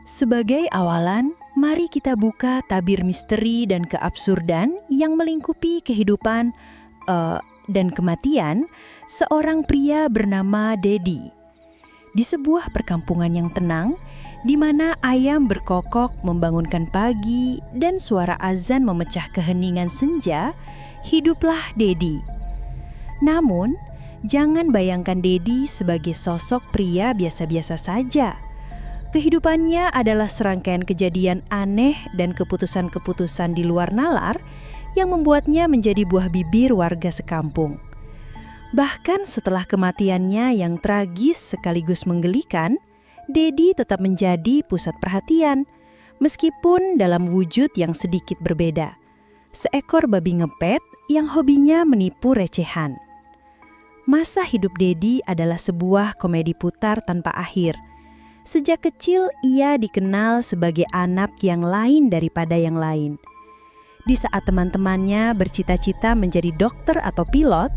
Sebagai awalan, mari kita buka tabir misteri dan keabsurdan yang melingkupi kehidupan dan kematian seorang pria bernama Dedi. Di sebuah perkampungan yang tenang, di mana ayam berkokok membangunkan pagi dan suara azan memecah keheningan senja, hiduplah Dedi. Namun, jangan bayangkan Dedi sebagai sosok pria biasa-biasa saja. Kehidupannya adalah serangkaian kejadian aneh dan keputusan-keputusan di luar nalar yang membuatnya menjadi buah bibir warga sekampung. Bahkan setelah kematiannya yang tragis sekaligus menggelikan, Dedi tetap menjadi pusat perhatian, meskipun dalam wujud yang sedikit berbeda. Seekor babi ngepet yang hobinya menipu recehan. Masa hidup Dedi adalah sebuah komedi putar tanpa akhir. Sejak kecil ia dikenal sebagai anak yang lain daripada yang lain. Di saat teman-temannya bercita-cita menjadi dokter atau pilot,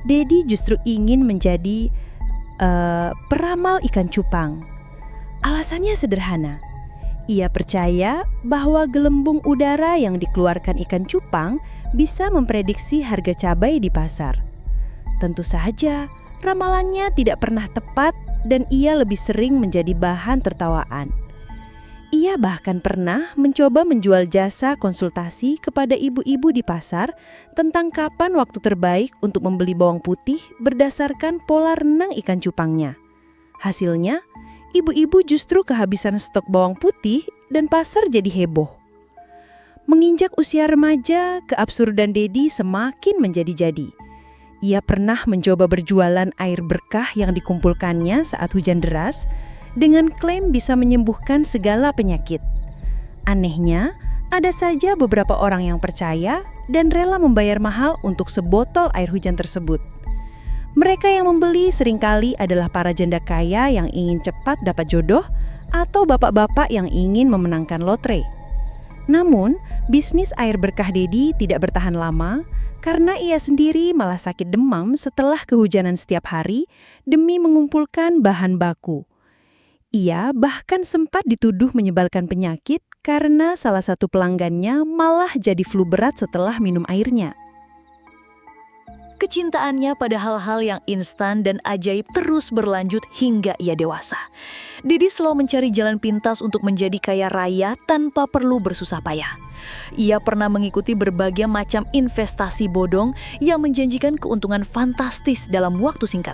Dedi justru ingin menjadi peramal ikan cupang. Alasannya sederhana. Ia percaya bahwa gelembung udara yang dikeluarkan ikan cupang bisa memprediksi harga cabai di pasar. Tentu saja, ramalannya tidak pernah tepat dan ia lebih sering menjadi bahan tertawaan. Ia bahkan pernah mencoba menjual jasa konsultasi kepada ibu-ibu di pasar tentang kapan waktu terbaik untuk membeli bawang putih berdasarkan pola renang ikan cupangnya. Hasilnya, ibu-ibu justru kehabisan stok bawang putih dan pasar jadi heboh. Menginjak usia remaja, keabsurdan Dedi semakin menjadi-jadi. Ia pernah mencoba berjualan air berkah yang dikumpulkannya saat hujan deras dengan klaim bisa menyembuhkan segala penyakit. Anehnya, ada saja beberapa orang yang percaya dan rela membayar mahal untuk sebotol air hujan tersebut. Mereka yang membeli seringkali adalah para janda kaya yang ingin cepat dapat jodoh atau bapak-bapak yang ingin memenangkan lotre. Namun, bisnis air berkah Dedi tidak bertahan lama karena ia sendiri malah sakit demam setelah kehujanan setiap hari demi mengumpulkan bahan baku. Ia bahkan sempat dituduh menyebalkan penyakit karena salah satu pelanggannya malah jadi flu berat setelah minum airnya. Kecintaannya pada hal-hal yang instan dan ajaib terus berlanjut hingga ia dewasa. Dedi selalu mencari jalan pintas untuk menjadi kaya raya tanpa perlu bersusah payah. Ia pernah mengikuti berbagai macam investasi bodong yang menjanjikan keuntungan fantastis dalam waktu singkat.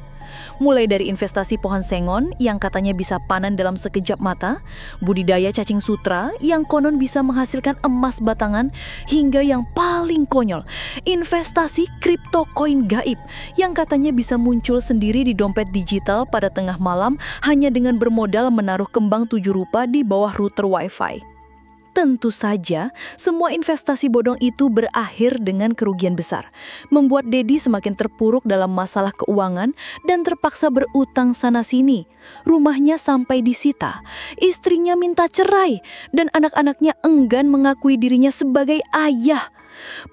Mulai dari investasi pohon sengon yang katanya bisa panen dalam sekejap mata, budidaya cacing sutra yang konon bisa menghasilkan emas batangan, hingga yang paling konyol, investasi kripto koin gaib yang katanya bisa muncul sendiri di dompet digital pada tengah malam hanya dengan bermodal menaruh kembang 7 rupa di bawah router wifi. Tentu saja, semua investasi bodong itu berakhir dengan kerugian besar, membuat Dedi semakin terpuruk dalam masalah keuangan dan terpaksa berutang sana-sini. Rumahnya sampai disita, istrinya minta cerai, dan anak-anaknya enggan mengakui dirinya sebagai ayah.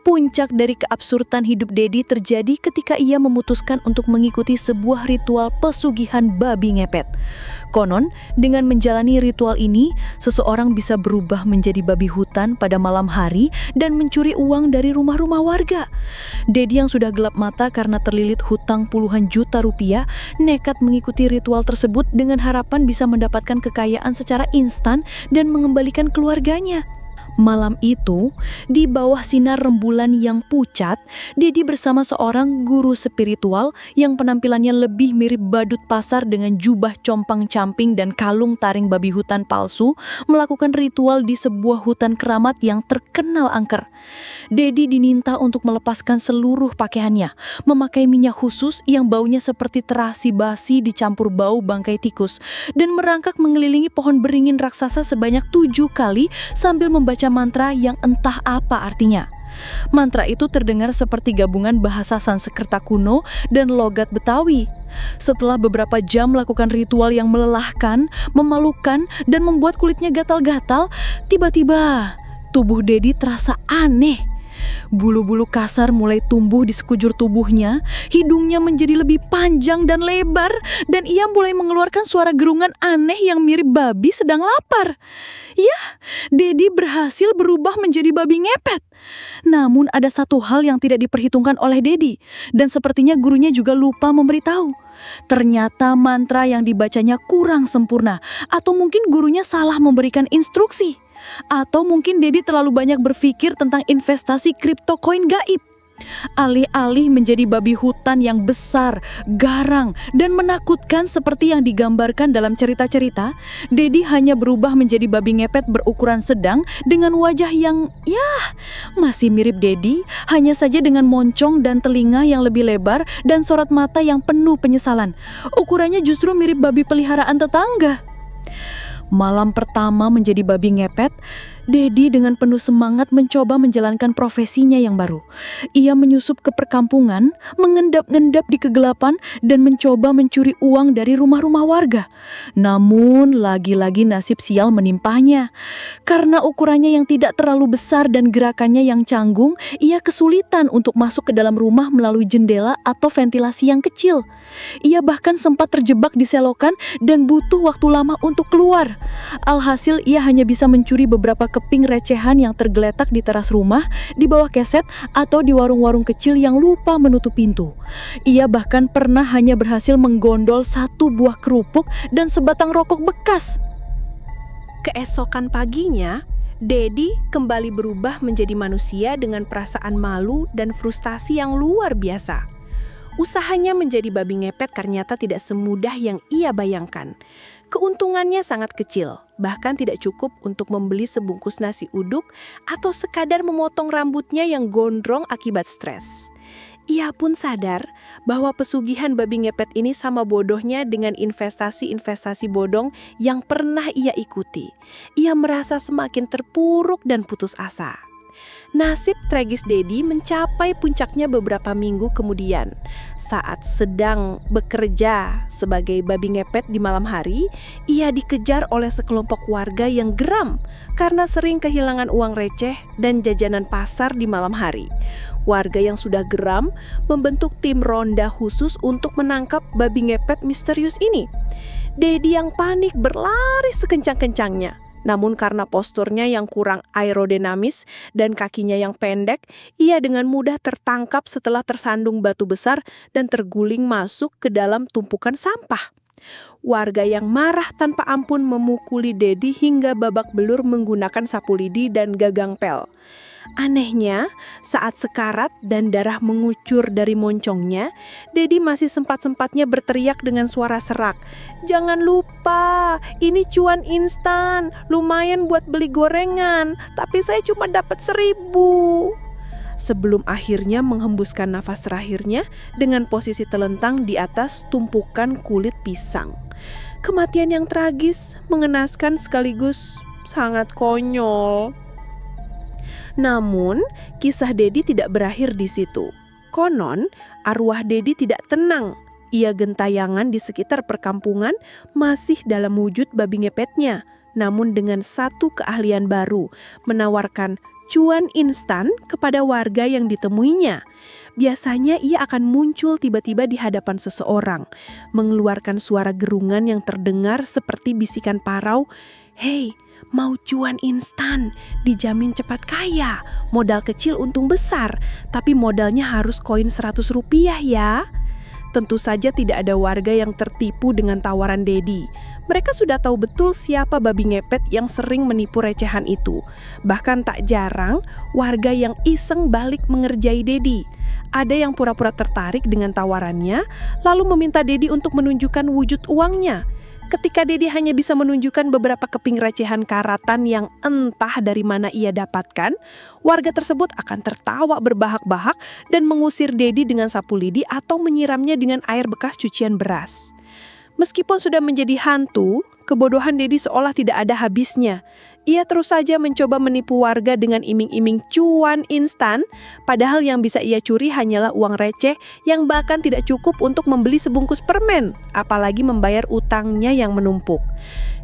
Puncak dari keabsurdan hidup Dedi terjadi ketika ia memutuskan untuk mengikuti sebuah ritual pesugihan babi ngepet. Konon, dengan menjalani ritual ini, seseorang bisa berubah menjadi babi hutan pada malam hari dan mencuri uang dari rumah-rumah warga. Dedi yang sudah gelap mata karena terlilit hutang puluhan juta rupiah, nekat mengikuti ritual tersebut dengan harapan bisa mendapatkan kekayaan secara instan dan mengembalikan keluarganya. Malam itu, di bawah sinar rembulan yang pucat, Dedi bersama seorang guru spiritual yang penampilannya lebih mirip badut pasar dengan jubah compang-camping dan kalung taring babi hutan palsu, melakukan ritual di sebuah hutan keramat yang terkenal angker. Dedi diminta untuk melepaskan seluruh pakaiannya, memakai minyak khusus yang baunya seperti terasi basi dicampur bau bangkai tikus, dan merangkak mengelilingi pohon beringin raksasa sebanyak 7 kali sambil membaca mantra yang entah apa artinya. Mantra itu terdengar seperti gabungan bahasa Sanskerta kuno dan logat Betawi. Setelah beberapa jam melakukan ritual yang melelahkan, memalukan, dan membuat kulitnya gatal-gatal, tiba-tiba tubuh Dedi terasa aneh. Bulu-bulu kasar mulai tumbuh di sekujur tubuhnya, hidungnya menjadi lebih panjang dan lebar, dan ia mulai mengeluarkan suara gerungan aneh yang mirip babi sedang lapar. Yah, Dedi berhasil berubah menjadi babi ngepet. Namun ada satu hal yang tidak diperhitungkan oleh Dedi, dan sepertinya gurunya juga lupa memberitahu. Ternyata mantra yang dibacanya kurang sempurna, atau mungkin gurunya salah memberikan instruksi. Atau mungkin Dedi terlalu banyak berpikir tentang investasi kripto koin gaib. Alih-alih menjadi babi hutan yang besar, garang, dan menakutkan seperti yang digambarkan dalam cerita-cerita, Dedi hanya berubah menjadi babi ngepet berukuran sedang dengan wajah yang, masih mirip Dedi, hanya saja dengan moncong dan telinga yang lebih lebar dan sorot mata yang penuh penyesalan. Ukurannya justru mirip babi peliharaan tetangga. Malam pertama menjadi babi ngepet, Dedi dengan penuh semangat mencoba menjalankan profesinya yang baru. Ia menyusup ke perkampungan, mengendap-endap di kegelapan, dan mencoba mencuri uang dari rumah-rumah warga. Namun, lagi-lagi nasib sial menimpanya. Karena ukurannya yang tidak terlalu besar dan gerakannya yang canggung, ia kesulitan untuk masuk ke dalam rumah melalui jendela atau ventilasi yang kecil. Ia bahkan sempat terjebak di selokan dan butuh waktu lama untuk keluar. Alhasil, ia hanya bisa mencuri beberapa keping recehan yang tergeletak di teras rumah, di bawah keset, atau di warung-warung kecil yang lupa menutup pintu. Ia bahkan pernah hanya berhasil menggondol satu buah kerupuk dan sebatang rokok bekas. Keesokan paginya, Dedi kembali berubah menjadi manusia dengan perasaan malu dan frustasi yang luar biasa. Usahanya menjadi babi ngepet ternyata tidak semudah yang ia bayangkan. Keuntungannya sangat kecil, bahkan tidak cukup untuk membeli sebungkus nasi uduk atau sekadar memotong rambutnya yang gondrong akibat stres. Ia pun sadar bahwa pesugihan babi ngepet ini sama bodohnya dengan investasi-investasi bodong yang pernah ia ikuti. Ia merasa semakin terpuruk dan putus asa. Nasib tragis Dedi mencapai puncaknya beberapa minggu kemudian. Saat sedang bekerja sebagai babi ngepet di malam hari, ia dikejar oleh sekelompok warga yang geram karena sering kehilangan uang receh dan jajanan pasar di malam hari. Warga yang sudah geram membentuk tim ronda khusus untuk menangkap babi ngepet misterius ini. Dedi yang panik berlari sekencang-kencangnya. Namun karena posturnya yang kurang aerodinamis dan kakinya yang pendek, ia dengan mudah tertangkap setelah tersandung batu besar dan terguling masuk ke dalam tumpukan sampah. Warga yang marah tanpa ampun memukuli Dedi hingga babak belur menggunakan sapu lidi dan gagang pel. Anehnya, saat sekarat dan darah mengucur dari moncongnya, Dedi masih sempat-sempatnya berteriak dengan suara serak. "Jangan lupa, ini cuan instan, lumayan buat beli gorengan, tapi saya cuma dapat 1.000." Sebelum akhirnya menghembuskan nafas terakhirnya dengan posisi telentang di atas tumpukan kulit pisang. Kematian yang tragis, mengenaskan sekaligus sangat konyol. Namun, kisah Dedi tidak berakhir di situ. Konon, arwah Dedi tidak tenang. Ia gentayangan di sekitar perkampungan masih dalam wujud babi ngepetnya, namun dengan satu keahlian baru, menawarkan cuan instan kepada warga yang ditemuinya. Biasanya ia akan muncul tiba-tiba di hadapan seseorang, mengeluarkan suara gerungan yang terdengar seperti bisikan parau, "Hei, mau cuan instan, dijamin cepat kaya, modal kecil untung besar, tapi modalnya harus koin 100 rupiah ya." Tentu saja tidak ada warga yang tertipu dengan tawaran Dedi. Mereka sudah tahu betul siapa babi ngepet yang sering menipu recehan itu. Bahkan tak jarang warga yang iseng balik mengerjai Dedi. Ada yang pura-pura tertarik dengan tawarannya, lalu meminta Dedi untuk menunjukkan wujud uangnya. Ketika Dedi hanya bisa menunjukkan beberapa keping recehan karatan yang entah dari mana ia dapatkan, warga tersebut akan tertawa berbahak-bahak dan mengusir Dedi dengan sapu lidi atau menyiramnya dengan air bekas cucian beras. Meskipun sudah menjadi hantu, kebodohan Dedi seolah tidak ada habisnya. Ia terus saja mencoba menipu warga dengan iming-iming cuan instan, padahal yang bisa ia curi hanyalah uang receh yang bahkan tidak cukup untuk membeli sebungkus permen, apalagi membayar utangnya yang menumpuk.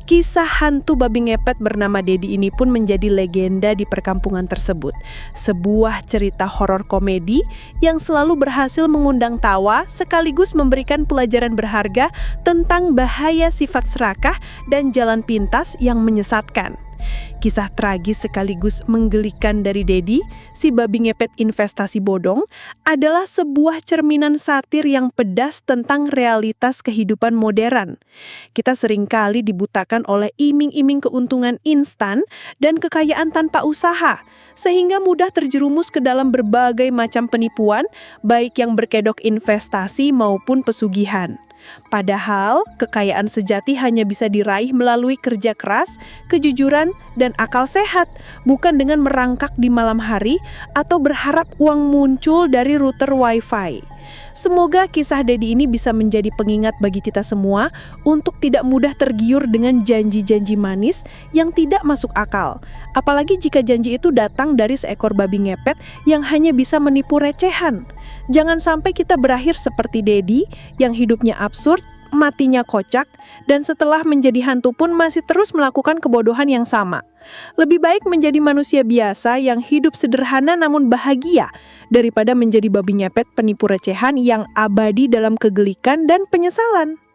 Kisah hantu babi ngepet bernama Dedi ini pun menjadi legenda di perkampungan tersebut. Sebuah cerita horor komedi yang selalu berhasil mengundang tawa sekaligus memberikan pelajaran berharga tentang bahaya sifat serakah dan jalan pintas yang menyesatkan. Kisah tragis sekaligus menggelikan dari Dedi, si babi ngepet investasi bodong, adalah sebuah cerminan satir yang pedas tentang realitas kehidupan modern. Kita seringkali dibutakan oleh iming-iming keuntungan instan dan kekayaan tanpa usaha, sehingga mudah terjerumus ke dalam berbagai macam penipuan, baik yang berkedok investasi maupun pesugihan. Padahal, kekayaan sejati hanya bisa diraih melalui kerja keras, kejujuran, dan akal sehat, bukan dengan merangkak di malam hari atau berharap uang muncul dari router Wi-Fi. Semoga kisah Dedi ini bisa menjadi pengingat bagi kita semua untuk tidak mudah tergiur dengan janji-janji manis yang tidak masuk akal. Apalagi jika janji itu datang dari seekor babi ngepet yang hanya bisa menipu recehan. Jangan sampai kita berakhir seperti Dedi yang hidupnya absurd, matinya kocak, dan setelah menjadi hantu pun masih terus melakukan kebodohan yang sama. Lebih baik menjadi manusia biasa yang hidup sederhana namun bahagia daripada menjadi babi ngepet penipu recehan yang abadi dalam kegelikan dan penyesalan.